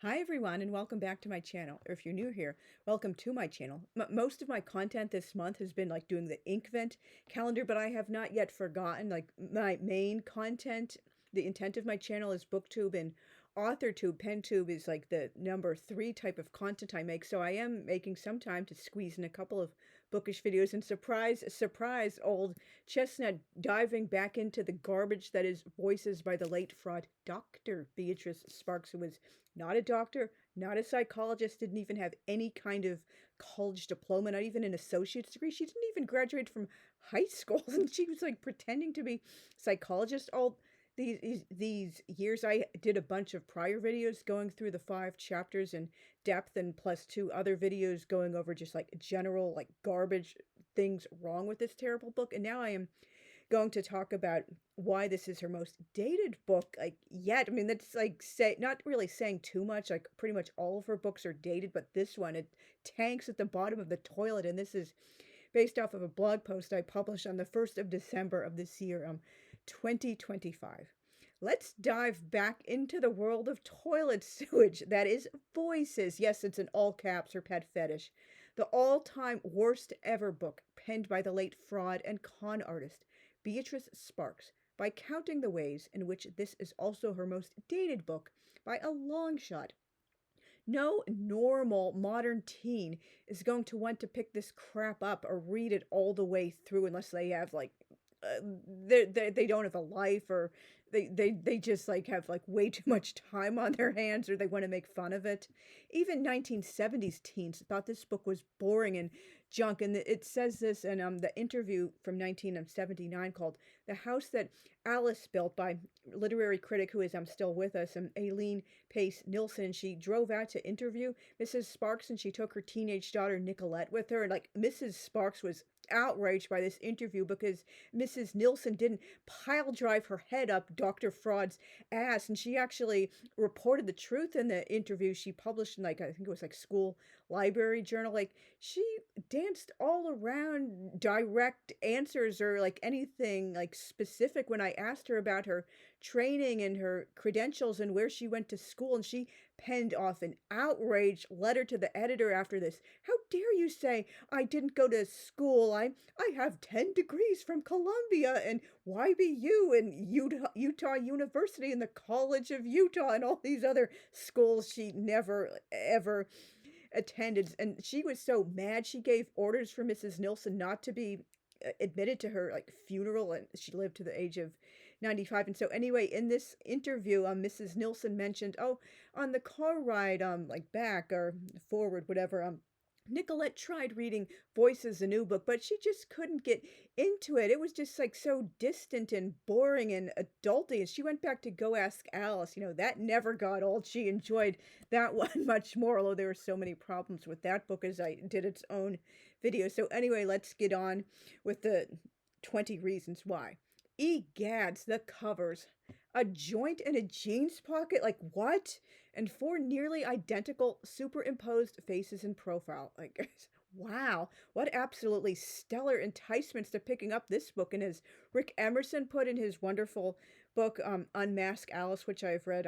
Hi everyone and welcome back to my channel. Or if you're new here, welcome to my channel. Most of my content this month has been like doing the Inkvent calendar, but I have not yet forgotten like my main content. The intent of my channel is booktube and authortube. Pentube is like the number 3 type of content I make. So I am making some time to squeeze in a couple of bookish videos and surprise, old chestnut diving back into the garbage that is Voices by the late fraud Dr. Beatrice Sparks, who was not a doctor, not a psychologist, didn't even have any kind of college diploma, not even an associate's degree. She didn't even graduate from high school, and she was like pretending to be psychologist all these years. I did a bunch of prior videos going through the 5 chapters in depth, and plus 2 other videos going over just like general like garbage things wrong with this terrible book. And now I am going to talk about why this is her most dated book like yet. I mean, that's like not really saying too much. Like pretty much all of her books are dated, but this one, it tanks at the bottom of the toilet. And this is based off of a blog post I published on the 1st of December of this year, 2025. Let's dive back into the world of toilet sewage. That is Voices. Yes, it's in all caps, her pet fetish. The all-time worst ever book penned by the late fraud and con artist Beatrice Sparks, by counting the ways in which this is also her most dated book by a long shot. No normal modern teen is going to want to pick this crap up or read it all the way through unless they have like they don't have a life, or they just like have like way too much time on their hands, or they want to make fun of it. Even 1970s teens thought this book was boring and junk, and it says this in the interview from 1979 called "The House That Alice Built" by literary critic who is still with us, Aileen Pace Nilsson. She drove out to interview Mrs. Sparks, and she took her teenage daughter Nicolette with her, and like Mrs. Sparks was outraged by this interview because Mrs. Nilsson didn't pile drive her head up Dr. Fraud's ass, and she actually reported the truth in the interview she published in like, I think it was like School Library Journal. Like she danced all around direct answers or like anything like specific when I asked her about her training and her credentials and where she went to school, and she penned off an outraged letter to the editor after this. How dare you say I didn't go to school? I have 10 degrees from Columbia and YBU and Utah University and the College of Utah and all these other schools she never ever attended. And she was so mad she gave orders for Mrs. Nilsson not to be admitted to her like funeral, and she lived to the age of 95. And so anyway, in this interview, Mrs. Nilsson mentioned, oh, on the car ride like back or forward, whatever, Nicolette tried reading Voices, a new book, but she just couldn't get into it. It was just like so distant and boring and adulty. And she went back to Go Ask Alice. You know, that never got old. She enjoyed that one much more, although there were so many problems with that book as I did its own video. So anyway, let's get on with the 20 reasons why. Egads, the covers. A joint in a jeans pocket? Like, what? And 4 nearly identical superimposed faces in profile. Like, wow. What absolutely stellar enticements to picking up this book. And as Rick Emerson put in his wonderful book, Unmask Alice, which I've read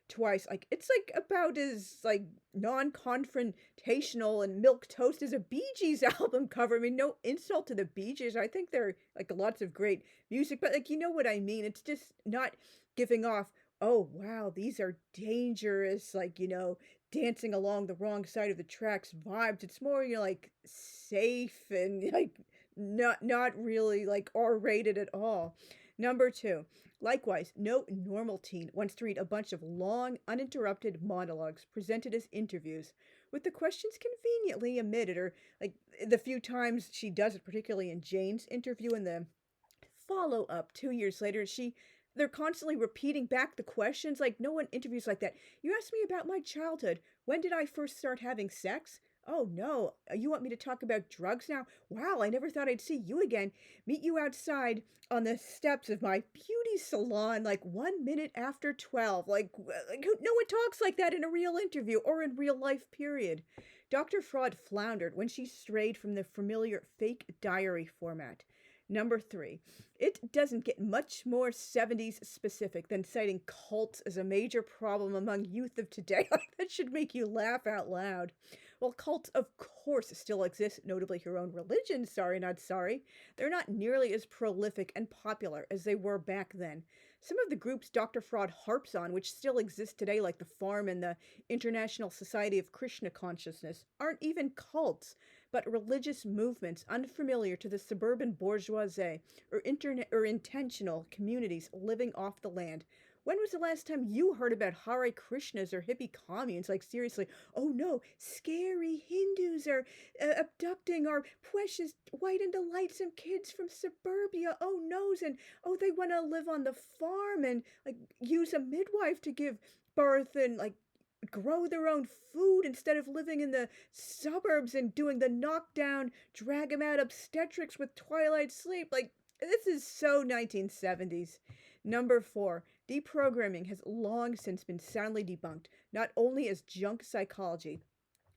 twice, like, it's like about as like non-confrontational and milquetoast as a Bee Gees album cover. I mean, no insult to the Bee Gees. I think they're like lots of great music, but like, you know what I mean? It's just not giving off, oh wow, these are dangerous, like, you know, dancing along the wrong side of the tracks vibes. It's more, you know, like safe and like not really like R-rated at all. Number 2, likewise, no normal teen wants to read a bunch of long, uninterrupted monologues presented as interviews with the questions conveniently omitted, or like the few times she does it, particularly in Jane's interview in the follow-up 2 years later, they're constantly repeating back the questions. Like, no one interviews like that. You asked me about my childhood. When did I first start having sex? Oh, no. You want me to talk about drugs now? Wow, I never thought I'd see you again. Meet you outside on the steps of my beauty salon, like 1 minute after 12. Like no one talks like that in a real interview or in real life, period. Dr. Fraud floundered when she strayed from the familiar fake diary format. Number three, it doesn't get much more 70s specific than citing cults as a major problem among youth of today. That should make you laugh out loud. Well, cults, of course, still exist, notably your own religion, sorry, not sorry. They're not nearly as prolific and popular as they were back then. Some of the groups Dr. Fraud harps on, which still exist today, like the Farm and the International Society of Krishna Consciousness, aren't even cults, but religious movements unfamiliar to the suburban bourgeoisie or intentional communities living off the land. When was the last time you heard about Hare Krishnas or hippie communes? Like, seriously, oh no, scary Hindus are abducting our precious white and delightsome kids from suburbia. Oh noes, and oh, they want to live on the farm and like use a midwife to give birth and like grow their own food instead of living in the suburbs and doing the knockdown, drag 'em out obstetrics with twilight sleep. Like, this is so 1970s. Number four, deprogramming has long since been soundly debunked, not only as junk psychology,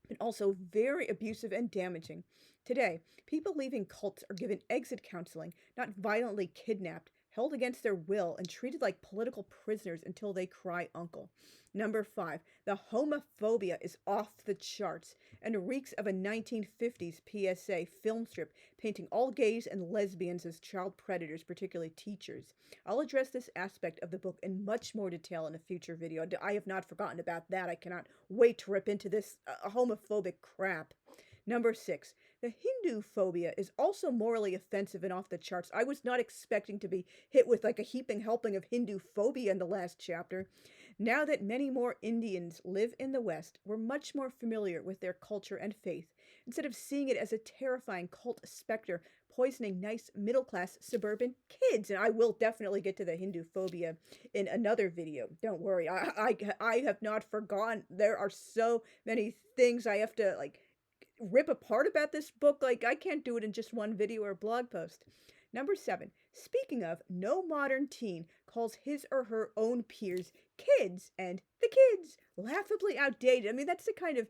but also very abusive and damaging. Today, people leaving cults are given exit counseling, not violently kidnapped, held against their will, and treated like political prisoners until they cry uncle. Number five, the homophobia is off the charts and reeks of a 1950s PSA film strip painting all gays and lesbians as child predators, particularly teachers. I'll address this aspect of the book in much more detail in a future video. I have not forgotten about that. I cannot wait to rip into this homophobic crap. Number six, the Hindu phobia is also morally offensive and off the charts. I was not expecting to be hit with like a heaping helping of Hindu phobia in the last chapter. Now that many more Indians live in the West, we're much more familiar with their culture and faith, instead of seeing it as a terrifying cult specter poisoning nice middle class suburban kids. And I will definitely get to the Hindu phobia in another video. Don't worry, I have not forgotten. There are so many things I have to like rip apart about this book. Like, I can't do it in just one video or blog post. Number seven, speaking of, no modern teen calls his or her own peers kids, and the kids laughably outdated. I mean, that's the kind of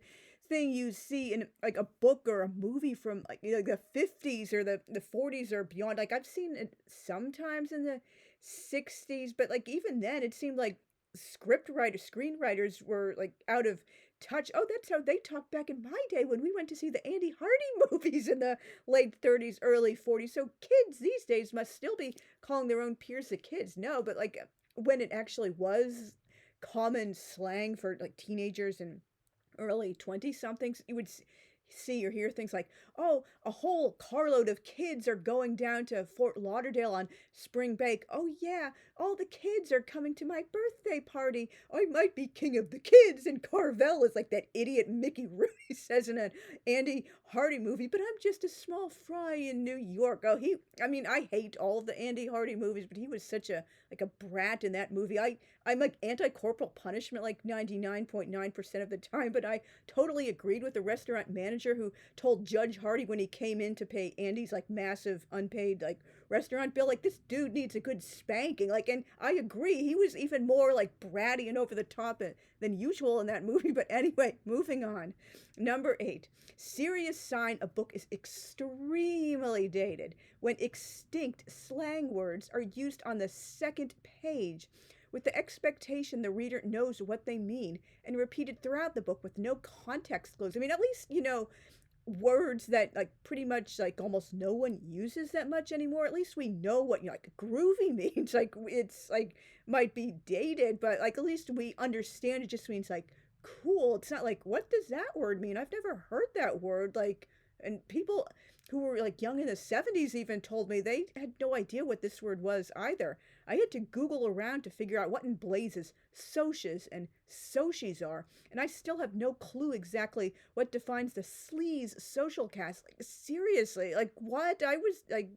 thing you see in like a book or a movie from like the 50s or the 40s or beyond. Like, I've seen it sometimes in the 60s, but like even then it seemed like screenwriters were like out of touch. Oh, that's how they talked back in my day when we went to see the Andy Hardy movies in the late 30s, early 40s. So kids these days must still be calling their own peers the kids. No, but like when it actually was common slang for like teenagers and early 20 somethings, you would see or hear things like, oh, a whole carload of kids are going down to Fort Lauderdale on spring break. Oh, yeah, all the kids are coming to my birthday party. I might be king of the kids. And Carvel is like that idiot Mickey Rooney says in an Andy Hardy movie, but I'm just a small fry in New York. Oh, I mean, I hate all of the Andy Hardy movies, but he was such a brat in that movie. I'm like anti-corporal punishment like 99.9% of the time, but I totally agreed with the restaurant manager who told Judge Hardy when he came in to pay Andy's like massive unpaid like restaurant bill, like, this dude needs a good spanking. Like, and I agree, he was even more like bratty and over the top than usual in that movie. But anyway, moving on. Number eight, serious sign a book is extremely dated when extinct slang words are used on the second page, with the expectation the reader knows what they mean and repeated throughout the book with no context clues. I mean, at least, words that like pretty much like almost no one uses that much anymore. At least we know what like groovy means. Like, it's like might be dated, but like at least we understand it just means like cool. It's not like, what does that word mean? I've never heard that word. Like, and people who were like young in the 70s even told me they had no idea what this word was either. I had to Google around to figure out what in blazes soshes and soshes are, and I still have no clue exactly what defines the sleaze social caste. Like, seriously, like what? I was like,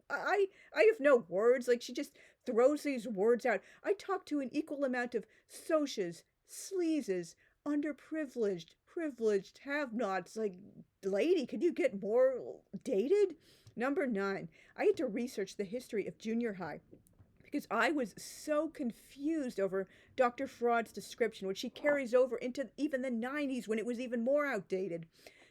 I have no words. Like, she just throws these words out. I talked to an equal amount of soshes, sleazes, underprivileged, privileged have-nots. Like, lady, could you get more dated? Number nine, I had to research the history of junior high because I was so confused over Dr. Fraud's description, which she carries over into even the 90s when it was even more outdated.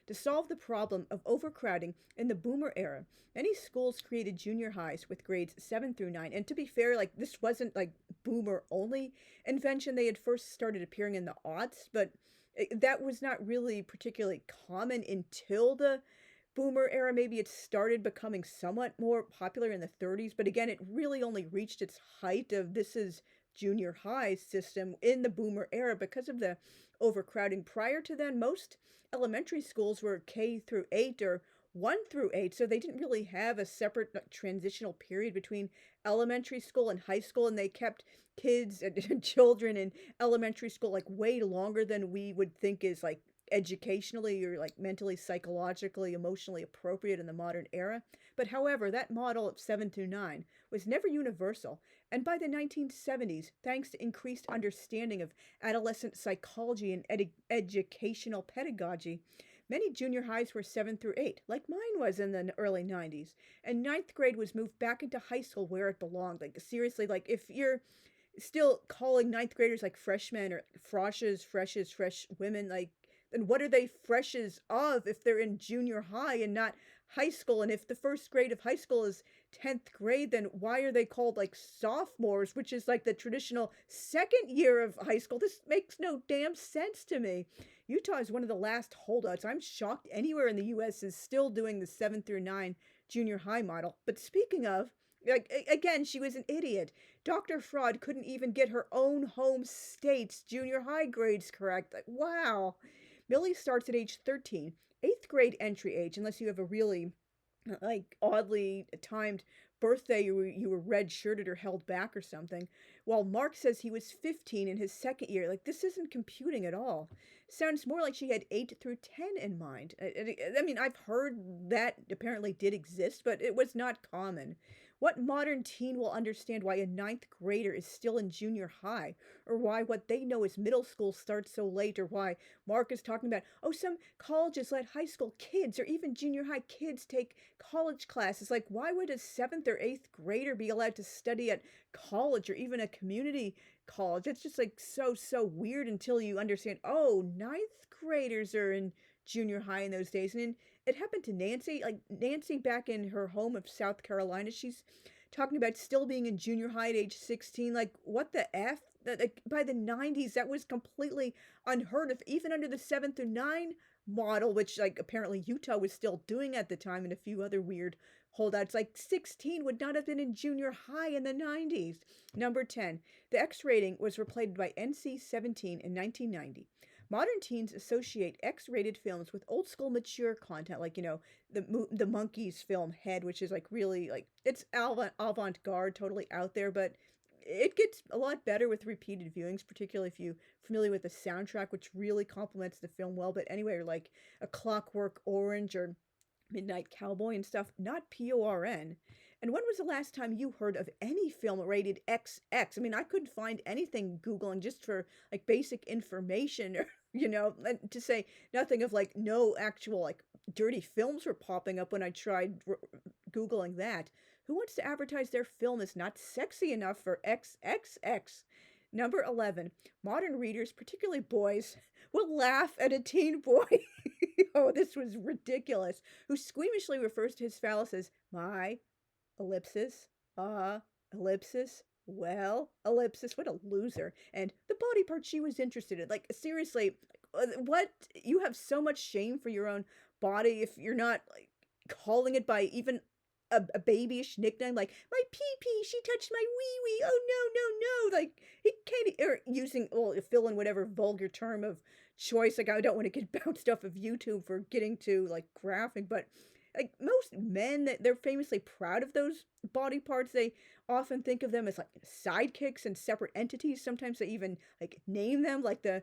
To solve the problem of overcrowding in the boomer era, many schools created junior highs with grades 7 through 9. And to be fair, like this wasn't like boomer only invention. They had first started appearing in the aughts, but that was not really particularly common until the boomer era. Maybe it started becoming somewhat more popular in the 30s, but again, it really only reached its height of this is junior high system in the boomer era because of the overcrowding. Prior to then, most elementary schools were K through 8 or 1 through 8, so they didn't really have a separate transitional period between elementary school and high school, and they kept kids and children in elementary school like way longer than we would think is like educationally or like mentally, psychologically, emotionally appropriate in the modern era. But however, that model of 7 through 9 was never universal. And by the 1970s, thanks to increased understanding of adolescent psychology and educational pedagogy, many junior highs were 7 through 8, like mine was in the early 90s. And ninth grade was moved back into high school where it belonged. Like, seriously, like if you're still calling ninth graders like freshmen or froshes, freshes, fresh women, like, then what are they freshes of if they're in junior high and not high school? And if the first grade of high school is 10th grade, then why are they called like sophomores, which is like the traditional second year of high school? This makes no damn sense to me. Utah is one of the last holdouts. I'm shocked anywhere in the US is still doing the 7 through 9 junior high model. But speaking of, like, again, she was an idiot. Dr. Fraud couldn't even get her own home state's junior high grades correct. Like, wow. Millie starts at age 13, eighth grade entry age, unless you have a really like oddly timed birthday, you were red shirted or held back or something. While Mark says he was 15 in his second year. Like, this isn't computing at all. Sounds more like she had 8 through 10 in mind. I mean, I've heard that apparently did exist, but it was not common. What modern teen will understand why a ninth grader is still in junior high, or why what they know as middle school starts so late, or why Mark is talking about, oh, some colleges let high school kids or even junior high kids take college classes. Like, why would a seventh or eighth grader be allowed to study at college or even a community college? It's just like so weird until you understand, oh, ninth graders are in junior high in those days. And it happened to Nancy, like Nancy back in her home of South Carolina. She's talking about still being in junior high at age 16. Like, what the F? That, like, by the 90s, that was completely unheard of, even under the 7 through 9 model, which like apparently Utah was still doing at the time, and a few other weird holdouts. Like 16 would not have been in junior high in the 90s. Number 10, the X rating was replaced by NC-17 in 1990. Modern teens associate X-rated films with old school mature content, like, you know, the Monkeys film Head, which is like really like it's avant-garde, totally out there, but it gets a lot better with repeated viewings, particularly if you're familiar with the soundtrack, which really complements the film well. But anyway, like A Clockwork Orange or Midnight Cowboy and stuff, not PORN. And when was the last time you heard of any film rated XX? I mean, I couldn't find anything Googling just for like basic information or, you know, and to say nothing of like no actual like dirty films were popping up when I tried Googling that. Who wants to advertise their film is not sexy enough for XXX? Number 11. Modern readers, particularly boys, will laugh at a teen boy. Oh, this was ridiculous. Who squeamishly refers to his phallus as my ellipsis, ellipsis, well, ellipsis, what a loser. And the body part she was interested in. Like, seriously, what? You have so much shame for your own body if you're not, like, calling it by even a babyish nickname, like, my pee-pee, she touched my wee-wee, oh, no. Like, he can't, or using, well, fill in whatever vulgar term of choice. Like, I don't want to get bounced off of YouTube for getting too, like, graphic, but like most men, they're famously proud of those body parts. They often think of them as like sidekicks and separate entities. Sometimes they even like name them, like the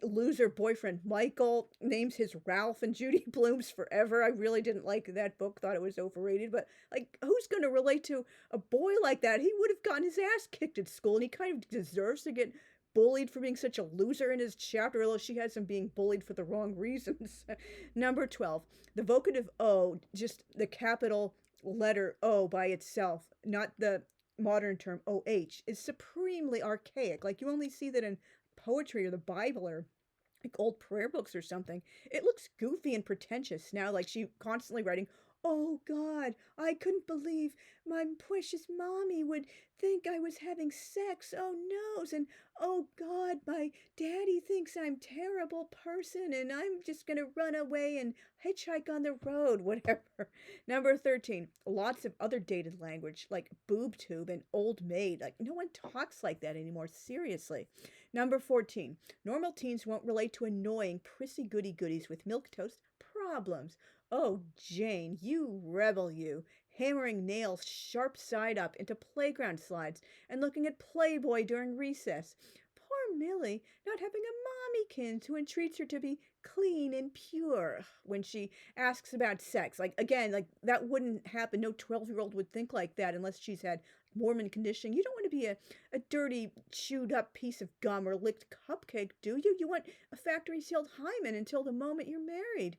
loser boyfriend Michael names his Ralph and Judy Blooms Forever. I really didn't like that book, thought it was overrated, but like, who's going to relate to a boy like that? He would have gotten his ass kicked at school, and he kind of deserves to get bullied for being such a loser in his chapter, although she has him being bullied for the wrong reasons. Number 12, the vocative O, just the capital letter O by itself, not the modern term OH, is supremely archaic. Like, you only see that in poetry or the Bible or like old prayer books or something. It looks goofy and pretentious now, like she constantly writing, "Oh God, I couldn't believe my precious mommy would think I was having sex. Oh no!" And "Oh God, my daddy thinks I'm a terrible person and I'm just gonna run away and hitchhike on the road," whatever. Number 13, lots of other dated language like booktube and old maid. Like no one talks like that anymore, seriously. Number 14, normal teens won't relate to annoying, prissy goody goodies with milquetoast problems. Oh, Jane, you rebel, you. Hammering nails sharp side up into playground slides and looking at Playboy during recess. Poor Millie, not having a mommykins who entreats her to be clean and pure when she asks about sex. Like, again, like that wouldn't happen. No 12-year-old would think like that unless she's had Mormon conditioning. You don't want to be a dirty, chewed up piece of gum or licked cupcake, do you? You want a factory sealed hymen until the moment you're married.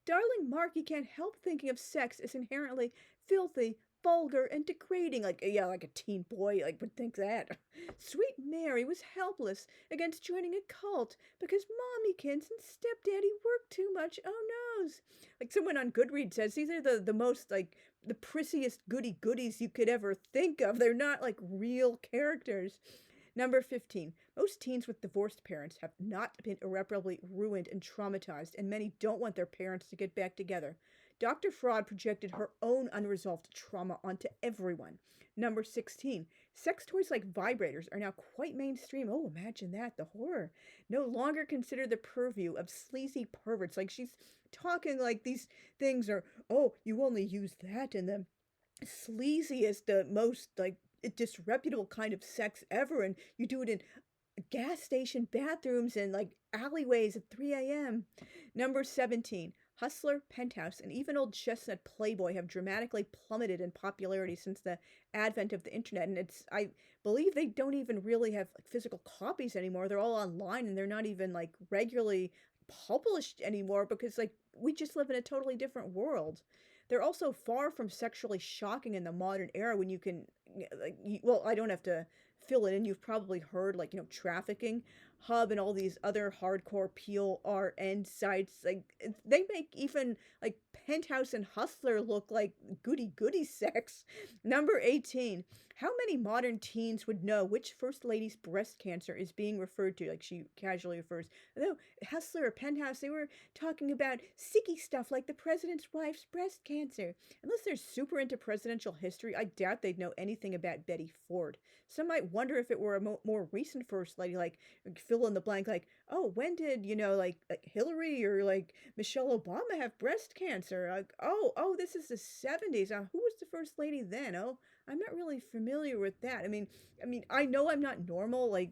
Darling Marky can't help thinking of sex as inherently filthy, vulgar, and degrading. Like, yeah, like a teen boy like would think that. Sweet Mary was helpless against joining a cult because mommykins and stepdaddy work too much. Oh noes. Like someone on Goodreads says, these are the most like the prissiest goody goodies you could ever think of. They're not like real characters. Number 15. Most teens with divorced parents have not been irreparably ruined and traumatized, and many don't want their parents to get back together. Dr. Fraud projected her own unresolved trauma onto everyone. Number 16. Sex toys like vibrators are now quite mainstream. Oh, imagine that, the horror. No longer considered the purview of sleazy perverts. Like she's talking like these things are, oh, you only use that in the sleaziest, the most like disreputable kind of sex ever, and you do it in gas station bathrooms and like alleyways at 3 a.m. Number 17. Hustler, Penthouse, and even old chestnut Playboy have dramatically plummeted in popularity since the advent of the internet. And I believe they don't even really have like physical copies anymore. They're all online and they're not even like regularly published anymore because like we just live in a totally different world. They're also far from sexually shocking in the modern era when you can, like, well, I don't have to fill it in. You've probably heard, like, Trafficking Hub and all these other hardcore PRN sites. Like, they make even, like, Penthouse and Hustler look like goody goody sex. Number 18. How many modern teens would know which First Lady's breast cancer is being referred to? Like, she casually refers. Though Hustler or Penthouse, they were talking about sicky stuff like the president's wife's breast cancer. Unless they're super into presidential history, I doubt they'd know anything about Betty Ford. Some might wonder if it were a more recent first lady, like fill in the blank, like, oh, when did, like Hillary or like Michelle Obama have breast cancer? Like, oh, this is the 70s. Who was the first lady then? Oh, I'm not really familiar with that. I mean, I know I'm not normal, like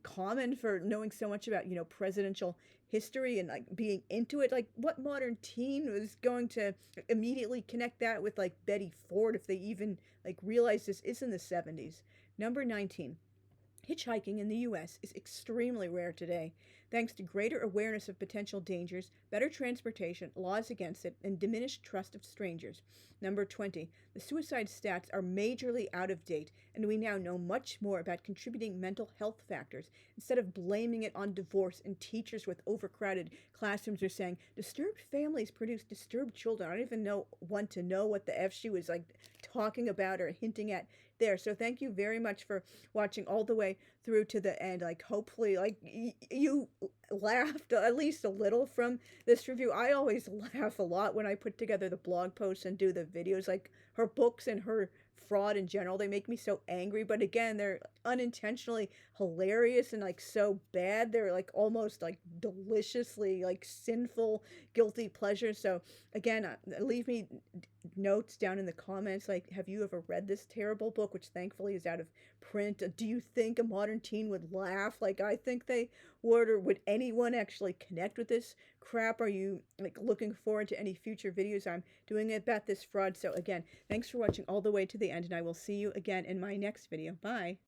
common for knowing so much about, presidential history and like being into it. Like what modern teen was going to immediately connect that with like Betty Ford if they even like realize this is in the 70s? Number 19. Hitchhiking in the U.S. is extremely rare today, thanks to greater awareness of potential dangers, better transportation, laws against it, and diminished trust of strangers. Number 20. The suicide stats are majorly out of date, and we now know much more about contributing mental health factors. Instead of blaming it on divorce and teachers with overcrowded classrooms are saying, disturbed families produce disturbed children. I don't even want to know what the F she was like talking about or hinting at there. So thank you very much for watching all the way through to the end. Like hopefully like you laughed at least a little from this review. I always laugh a lot when I put together the blog posts and do the videos. Like her books and her fraud in general, they make me so angry, but again, they're unintentionally hilarious and like so bad they're like almost like deliciously like sinful guilty pleasure. So again, leave me notes down in the comments, like, have you ever read this terrible book, which thankfully is out of print? Do you think a modern teen would laugh like I think they would, or would anyone actually connect with this crap? Are you like looking forward to any future videos I'm doing about this fraud? So again, thanks for watching all the way to the end, and I will see you again in my next video. Bye.